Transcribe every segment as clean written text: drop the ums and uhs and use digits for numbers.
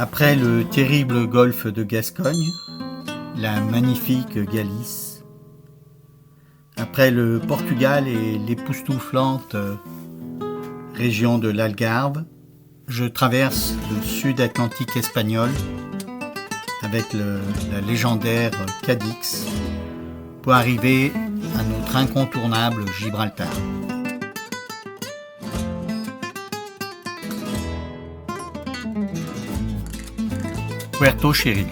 Après le terrible golfe de Gascogne, la magnifique Galice, après le Portugal et l'époustouflante région de l'Algarve, je traverse le sud Atlantique espagnol avec la légendaire Cadix pour arriver à notre incontournable Gibraltar. Puerto Chéril.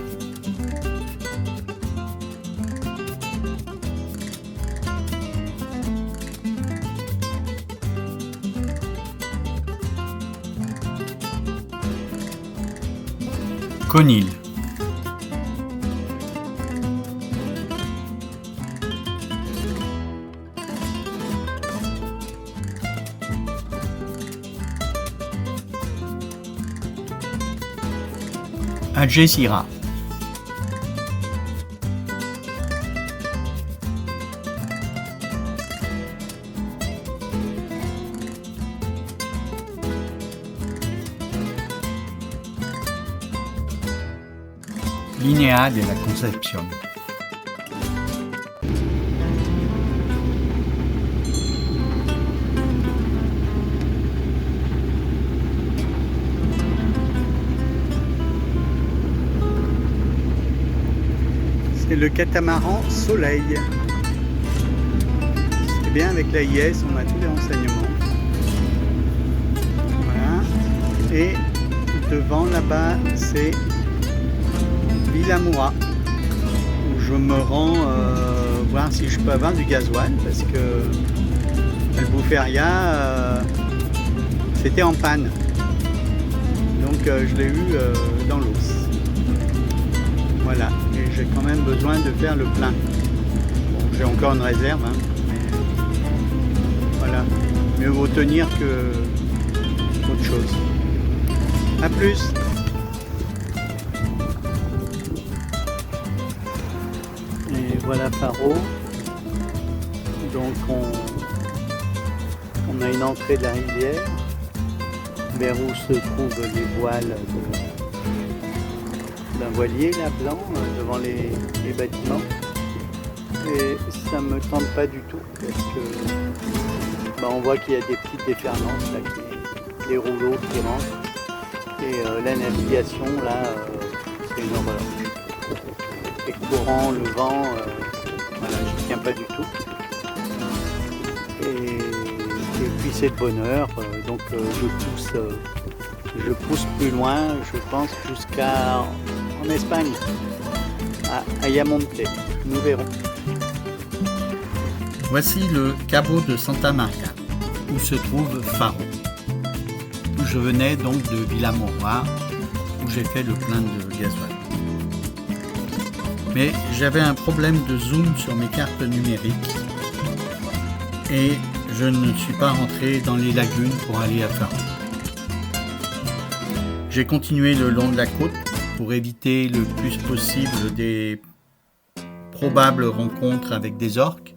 Conil. Algésiras. Linéa de la Concepción. C'est le catamaran Soleil. C'est bien, avec l'AIS, on a tous les renseignements. Voilà. Et devant là-bas, c'est Villamoura, où je me rends voir si je peux avoir du gasoil, parce que Albufeira c'était en panne, donc je l'ai eu dans l'os. Voilà, et j'ai quand même besoin de faire le plein. Bon, j'ai encore une réserve, hein, mais voilà, mieux vaut tenir que autre chose. A plus. Voilà Faro, donc on a une entrée de la rivière vers où se trouvent les voiles d'un voilier là blanc devant les bâtiments, et ça me tente pas du tout parce que on voit qu'il y a des petites déferlantes là, les rouleaux qui rentrent, et la navigation là c'est une horreur. Les courants, le vent, voilà, je ne tiens pas du tout. Et puis c'est de bonne heure, donc je pousse plus loin, je pense en Espagne, à Ayamonte. Nous verrons. Voici le Cabo de Santa Maria, où se trouve Faro. Je venais donc de Villamoura, où j'ai fait le plein de gasoil. Mais j'avais un problème de zoom sur mes cartes numériques et je ne suis pas rentré dans les lagunes pour aller à Faro. J'ai continué le long de la côte pour éviter le plus possible des probables rencontres avec des orques.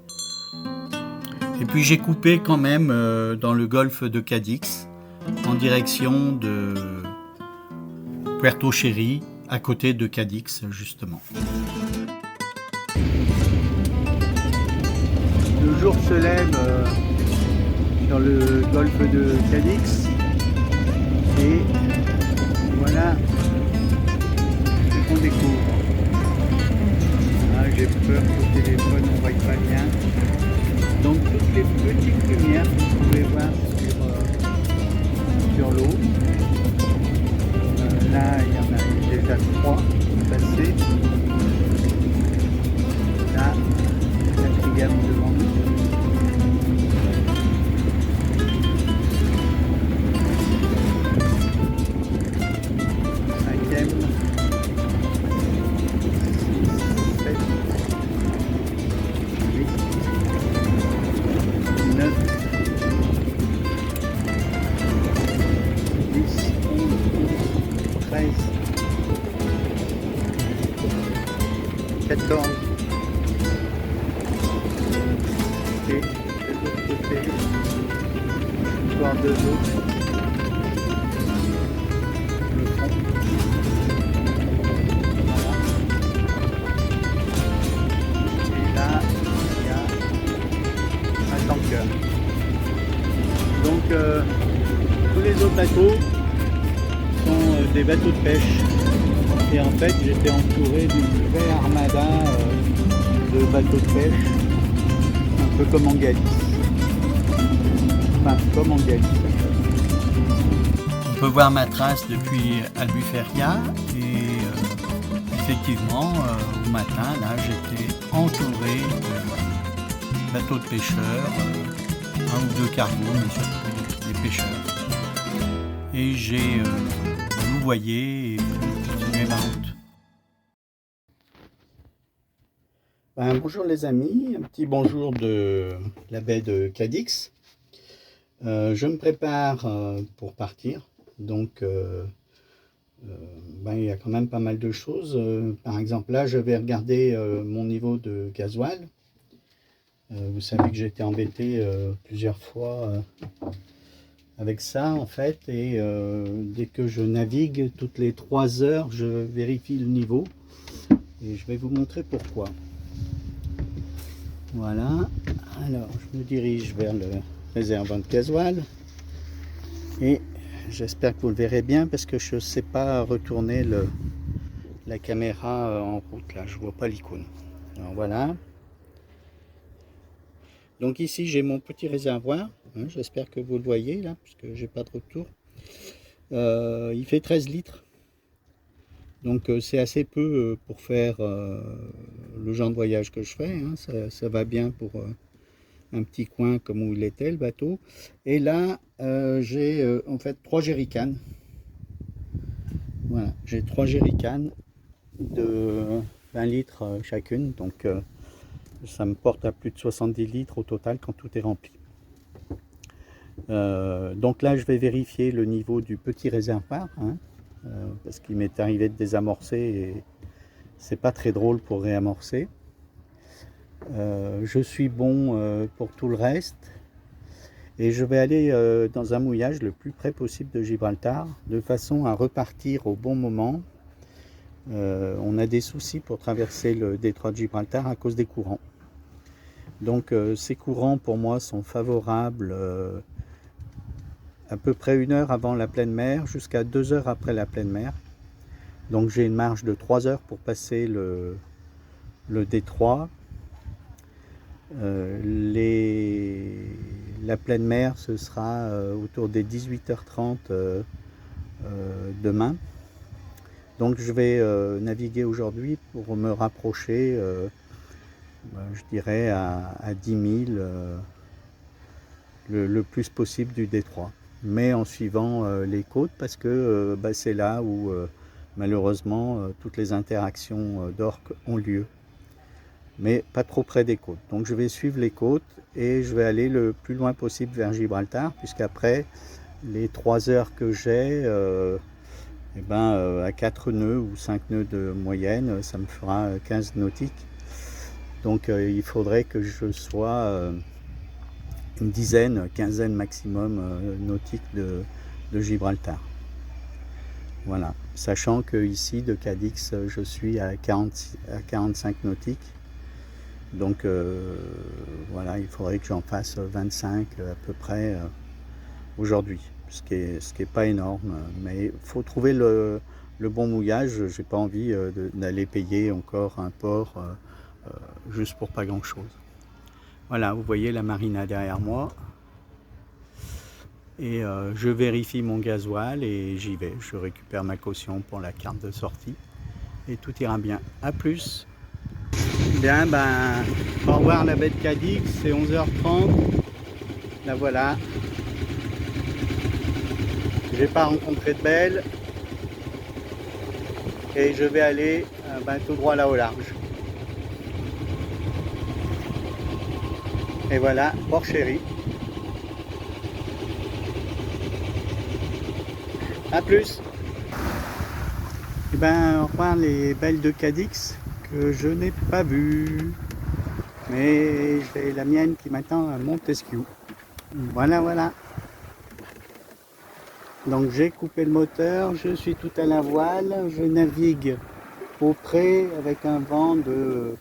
Et puis j'ai coupé quand même dans le golfe de Cadix en direction de Puerto Chéril, à côté de Cadix justement. Le jour se lève sur le golfe de Cadix et voilà ce qu'on découvre. Ah, j'ai peur qu'au téléphone on ne voit pas bien. Donc toutes les petites lumières que vous pouvez voir sur l'eau. Là il y en a déjà 3 passés. Là, la quatrième devant nous. Cinquième. 7. 8. 9. 10. autres bateaux sont des bateaux de pêche. Et en fait, j'étais entouré d'une belle armada de bateaux de pêche, un peu comme en Galice. Enfin, comme en Galice. On peut voir ma trace depuis Albufeira et effectivement, au matin, là, j'étais entouré de bateaux de pêcheurs, un ou deux cargos, mais surtout des pêcheurs. Et j'ai louvoyé et continué ma route. Bonjour les amis, un petit bonjour de la baie de Cadix. Je me prépare pour partir, donc il y a quand même pas mal de choses. Par exemple, là, je vais regarder mon niveau de gasoil. Vous savez que j'ai été embêté plusieurs fois avec ça, en fait. Et dès que je navigue, toutes les 3 heures, je vérifie le niveau. Et je vais vous montrer pourquoi. Voilà. Alors, je me dirige vers le réservoir de gasoil. Et j'espère que vous le verrez bien parce que je ne sais pas retourner la caméra en route. Là, je ne vois pas l'icône. Alors voilà. Donc ici, j'ai mon petit réservoir. Hein, j'espère que vous le voyez là, puisque j'ai pas de retour. Il fait 13 litres. Donc c'est assez peu pour faire le genre de voyage que je fais. Hein. Ça va bien pour un petit coin comme où il était le bateau. Et là, j'ai en fait 3 jerrycans. Voilà, j'ai 3 jerrycans de 20 litres chacune. Donc ça me porte à plus de 70 litres au total quand tout est rempli. Donc là, je vais vérifier le niveau du petit réservoir. Hein. Parce qu'il m'est arrivé de désamorcer et c'est pas très drôle pour réamorcer. Je suis bon pour tout le reste et je vais aller dans un mouillage le plus près possible de Gibraltar de façon à repartir au bon moment. On a des soucis pour traverser le détroit de Gibraltar à cause des courants. Donc ces courants pour moi sont favorables à peu près 1 heure avant la pleine mer jusqu'à 2 heures après la pleine mer. Donc j'ai une marge de 3 heures pour passer le détroit. La pleine mer ce sera autour des 18h30 demain. Donc je vais naviguer aujourd'hui pour me rapprocher je dirais à 10 000 le plus possible du détroit, mais en suivant les côtes parce que c'est là où malheureusement toutes les interactions d'orques ont lieu, mais pas trop près des côtes. Donc je vais suivre les côtes et je vais aller le plus loin possible vers Gibraltar, puisqu'après les 3 heures que j'ai à 4 nœuds ou 5 nœuds de moyenne, ça me fera 15 nautiques. Donc il faudrait que je sois une dizaine, quinzaine maximum nautique de Gibraltar. Voilà, sachant que ici de Cadix, je suis à 45 nautiques. Donc voilà, il faudrait que j'en fasse 25 à peu près aujourd'hui, ce qui est pas énorme, mais il faut trouver le bon mouillage. J'ai pas envie d'aller payer encore un port juste pour pas grand chose. Voilà, vous voyez la marina derrière moi. Et je vérifie mon gasoil et j'y vais. Je récupère ma caution pour la carte de sortie. Et tout ira bien. A plus. Bien, au revoir la baie de Cadix. C'est 11h30. La voilà. J'ai pas rencontré de belle. Et je vais aller tout droit là au large. Et voilà, Port Chéri. A plus. Et au revoir les belles de Cadix que je n'ai pas vues. Mais j'ai la mienne qui m'attend à Montesquieu. Voilà. Donc j'ai coupé le moteur, je suis tout à la voile, je navigue au près avec un vent de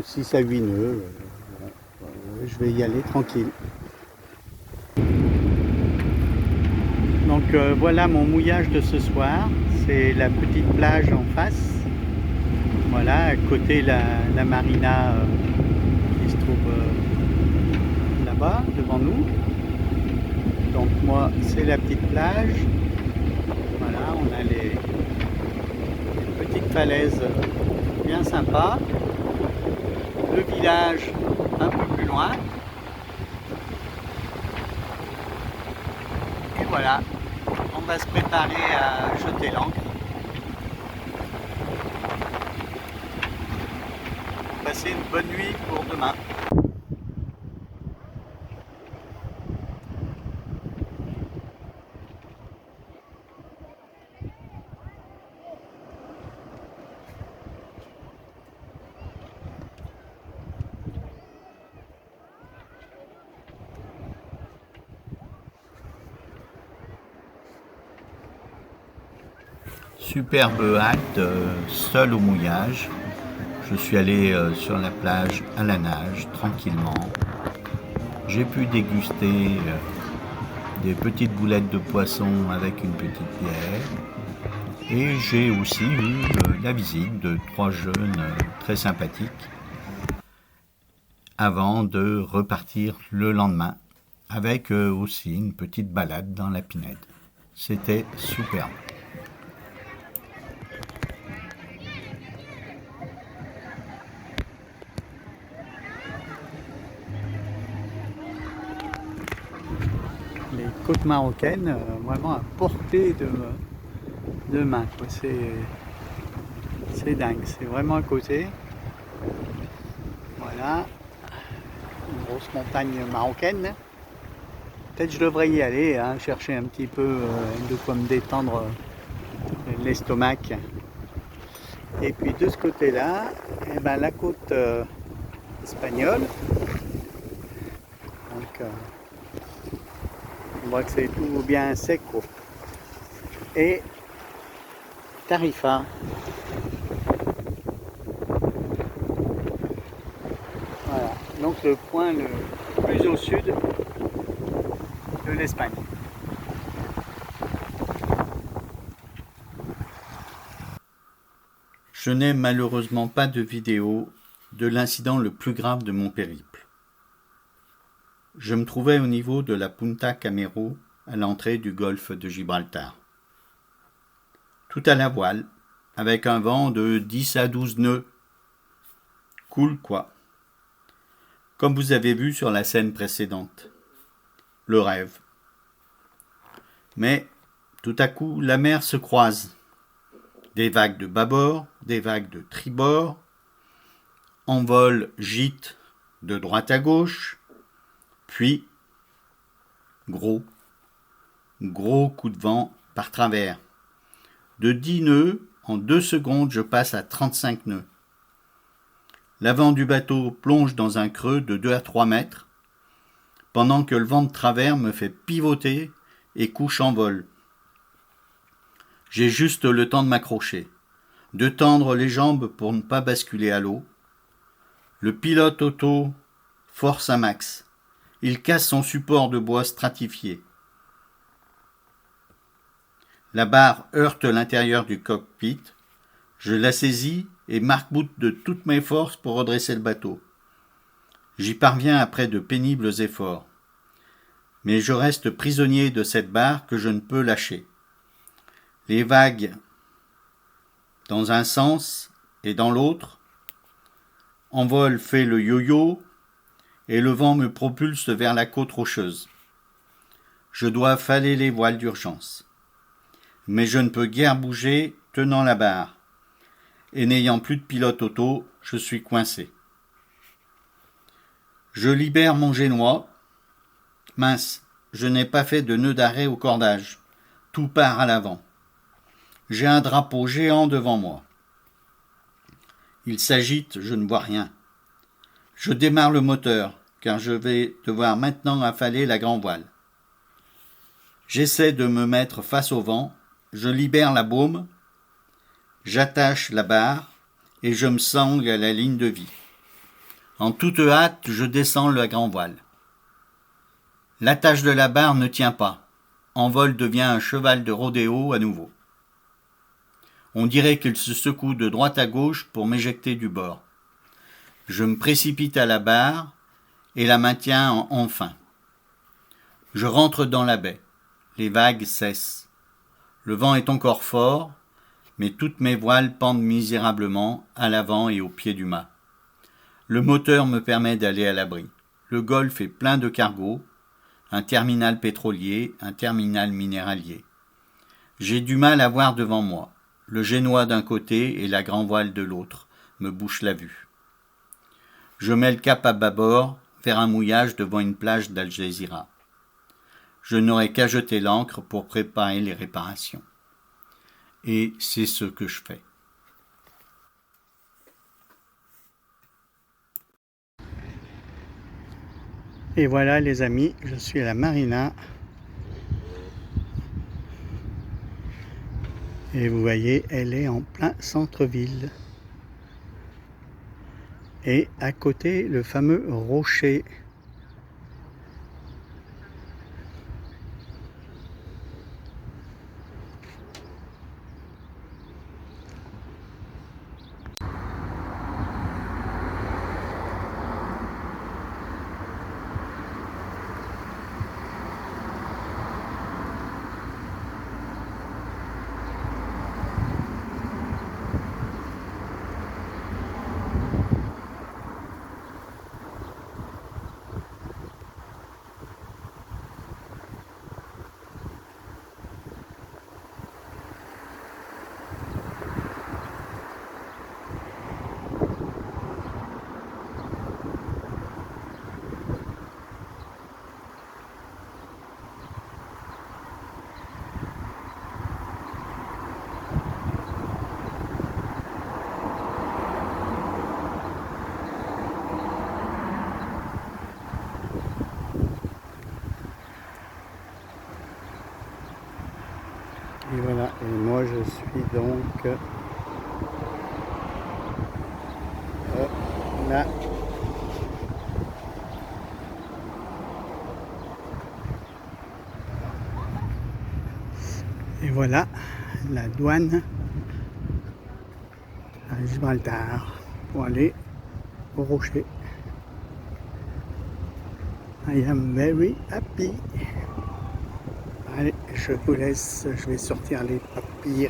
6 à 8 nœuds. Je vais y aller tranquille. Donc voilà mon mouillage de ce soir. C'est la petite plage en face. Voilà, à côté la marina qui se trouve là-bas, devant nous. Donc moi, c'est la petite plage. Voilà, on a les petites falaises bien sympas. Le village un peu plus loin. Et voilà, on va se préparer à jeter l'ancre. Passer une bonne nuit pour demain. Superbe halte, seul au mouillage. Je suis allé sur la plage à la nage, tranquillement. J'ai pu déguster des petites boulettes de poisson avec une petite bière. Et j'ai aussi eu la visite de 3 jeunes très sympathiques avant de repartir le lendemain avec aussi une petite balade dans la Pinède. C'était superbe. Les côtes marocaines, vraiment à portée de main. C'est dingue, c'est vraiment à côté. Voilà, une grosse montagne marocaine. Peut-être je devrais y aller, hein, chercher un petit peu de quoi me détendre l'estomac. Et puis de ce côté-là, eh ben, la côte espagnole. Donc, on voit que c'est tout bien seco. Et Tarifa. Voilà, donc le point le plus au sud de l'Espagne. Je n'ai malheureusement pas de vidéo de l'incident le plus grave de mon périple. Je me trouvais au niveau de la Punta Camero, à l'entrée du golfe de Gibraltar. Tout à la voile, avec un vent de 10 à 12 nœuds. Cool quoi. Comme vous avez vu sur la scène précédente. Le rêve. Mais, tout à coup, la mer se croise. Des vagues de bâbord, des vagues de tribord, envol gîte de droite à gauche, puis gros coup de vent par travers. De 10 nœuds, en 2 secondes, je passe à 35 nœuds. L'avant du bateau plonge dans un creux de 2 à 3 mètres, pendant que le vent de travers me fait pivoter et couche en vol. J'ai juste le temps de m'accrocher, de tendre les jambes pour ne pas basculer à l'eau. Le pilote auto force un max. Il casse son support de bois stratifié. La barre heurte l'intérieur du cockpit. Je la saisis et m'arc-boute de toutes mes forces pour redresser le bateau. J'y parviens après de pénibles efforts. Mais je reste prisonnier de cette barre que je ne peux lâcher. Les vagues, dans un sens et dans l'autre, envol fait le yo-yo et le vent me propulse vers la côte rocheuse. Je dois affaler les voiles d'urgence. Mais je ne peux guère bouger tenant la barre. Et n'ayant plus de pilote auto, je suis coincé. Je libère mon génois. Mince, je n'ai pas fait de nœud d'arrêt au cordage. Tout part à l'avant. J'ai un drapeau géant devant moi. Il s'agite, je ne vois rien. Je démarre le moteur, car je vais devoir maintenant affaler la grand voile. J'essaie de me mettre face au vent, je libère la baume, j'attache la barre et je me sangle à la ligne de vie. En toute hâte, je descends la grand voile. L'attache de la barre ne tient pas. Envol devient un cheval de rodéo à nouveau. On dirait qu'il se secoue de droite à gauche pour m'éjecter du bord. Je me précipite à la barre et la maintiens enfin. Je rentre dans la baie. Les vagues cessent. Le vent est encore fort, mais toutes mes voiles pendent misérablement à l'avant et au pied du mât. Le moteur me permet d'aller à l'abri. Le golfe est plein de cargos, un terminal pétrolier, un terminal minéralier. J'ai du mal à voir devant moi. Le génois d'un côté et la grand-voile de l'autre me bouchent la vue. Je mets le cap à bâbord vers un mouillage devant une plage d'Algésiras. Je n'aurai qu'à jeter l'ancre pour préparer les réparations. Et c'est ce que je fais. Et voilà les amis, je suis à la marina. Et vous voyez, elle est en plein centre-ville. Et à côté, le fameux rocher. Et voilà, et moi je suis donc là. Et voilà la douane à Gibraltar pour aller au rocher. I am very happy. Allez, je vous laisse, je vais sortir les papiers.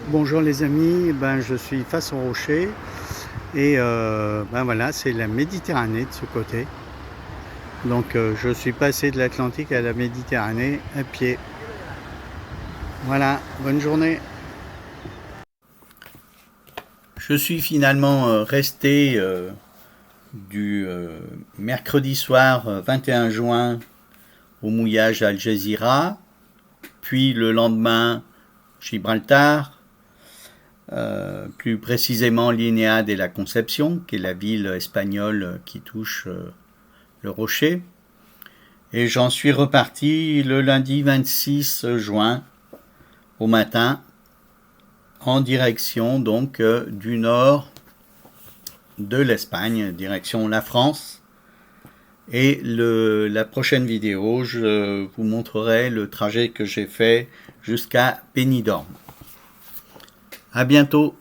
Bonjour les amis, je suis face au rocher et voilà, c'est la Méditerranée de ce côté. Donc je suis passé de l'Atlantique à la Méditerranée à pied. Voilà, bonne journée. Je suis finalement resté du mercredi soir 21 juin au mouillage à Algésiras, puis le lendemain Gibraltar, plus précisément l'Inéade et la Conception, qui est la ville espagnole qui touche le rocher. Et j'en suis reparti le lundi 26 juin au matin, en direction donc du nord de l'Espagne, direction la France. Et la prochaine vidéo, je vous montrerai le trajet que j'ai fait jusqu'à Benidorm. À bientôt.